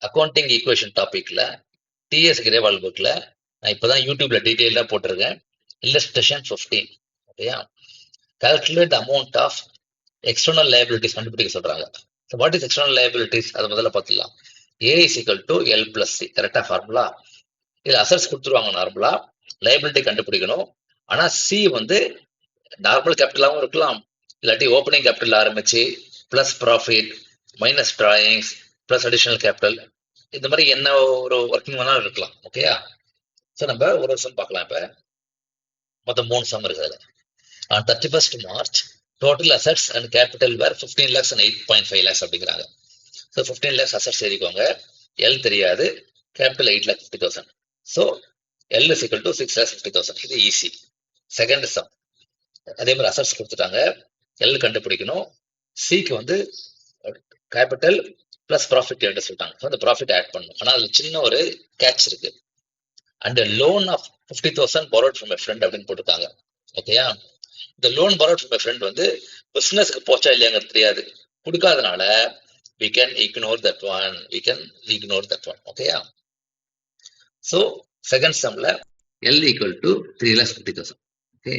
Accounting equation டாபிக்ல TS Grewal புக்ல நான் இப்பதான் யூடியூப்ல டீடைலா போட்டிருக்கேன். இல்லஸ்ட்ரேஷன் 15. ஓகேயா? Calculate amount of external liabilities கண்டுபிடிக்க சொல்றாங்க. What is external liabilities? அதை முதல்ல பார்த்துக்கலாம். A is equal to L plus C. கரெக்டா ஃபார்முலா? இதுல அசட்ஸ் கொடுத்துருவாங்க நார்மலா, லைபிலிட்டி கண்டுபிடிக்கணும். ஆனா சி வந்து நார்மல் கேபிட்டலாகவும் இருக்கலாம், இல்லாட்டி ஓப்பனிங் கேபிட்டல் ஆரம்பிச்சு plus profit minus drawings plus additional capital, இந்த மாதிரி என்ன ஒரு ஒர்க்கிங் வேணாலும் இருக்கலாம். ஓகேயா? ஸோ நம்ம ஒரு சம் பார்க்கலாம். இப்போ மொத்தம் 3 சம் இருக்குது. On 31st March total assets and capital were 15 lakhs and 8.5 lakhs அப்படிங்கிறாங்க. ஸோ 15 lakhs அசட்ஸ் எழுதிக்கோங்க, எல் தெரியாது, capital 8,50,000. So L is equal to 6,50,000. இது ஈஸி. செகண்ட் சம் அதே மாதிரி அசட்ஸ் கொடுத்துட்டாங்க, எல் கண்டுபிடிக்கணும். சிக்கு வந்து கேபிட்டல் பிளஸ் ப்ராஃபிட் எடுத்து சொல்லிட்டாங்க. ஸோ அந்த ப்ராஃபிட் ஆட் பண்ணணும். ஆனால் அதுல சின்ன ஒரு கேட்ச் இருக்கு. And loan of 50,000 borrowed from a friend அப்படின்னு போட்டிருக்காங்க. ஓகேயா? இந்த loan borrowed from a friend வந்து பிசினஸ்க்கு போச்சா இல்லையாங்கிறது தெரியாது, கொடுக்காதனால we can ignore that one. ஓகேயா? ஸோ செகண்ட் சம்ல L equal to 3,50,000. Okay.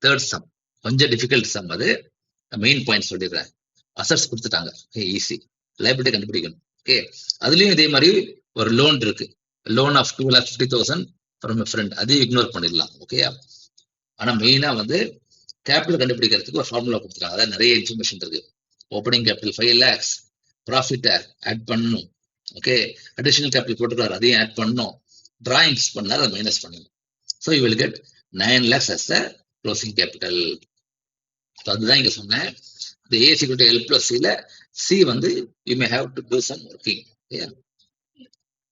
Third sum கொஞ்சம் டிஃபிகல்ட் சம். அது மெயின் பாயிண்ட் சொல்லிடுறேன். அசட்ஸ் கொடுத்துட்டாங்க, ஈஸி. லைபிலிட்டி கண்டுபிடிக்கணும். ஓகே. அதுலயும் இதே மாதிரி ஒரு லோன் இருக்கு, loan of 2,50,000 from a friend. அதையும் இக்னோர் பண்ணிடலாம். ஓகேயா? ஆனா மெயினா வந்து கேபிட்டல் கண்டுபிடிக்கிறதுக்கு ஒரு ஃபார்முலா கொடுத்துருக்காங்க. அதாவது நிறைய இன்ஃபர்மேஷன் இருக்கு. Opening capital 5 lakhs, profit add பண்ணணும். ஓகே. அடிஷனல் கேபிட்டல் போட்டுருக்காரு, அதையும் ஆட் பண்ணணும். டிராயிங்ஸ் பண்ணாரு, அதை மைனஸ் பண்ணணும். So you will get 9 lakhs as a closing capital. அதுதான் இங்க சொன்னேன். இந்த A equal to L plus C ல C வந்து you may have to do some working.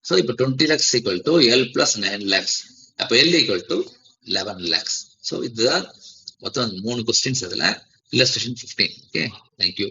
So இப்போ 20 lakhs equal to L plus 9 lakhs. அப்போ L equal to 11 lakhs. So இதுதான் மொத்தம் 3 questions. அதுல illustration 15. Okay, thank you.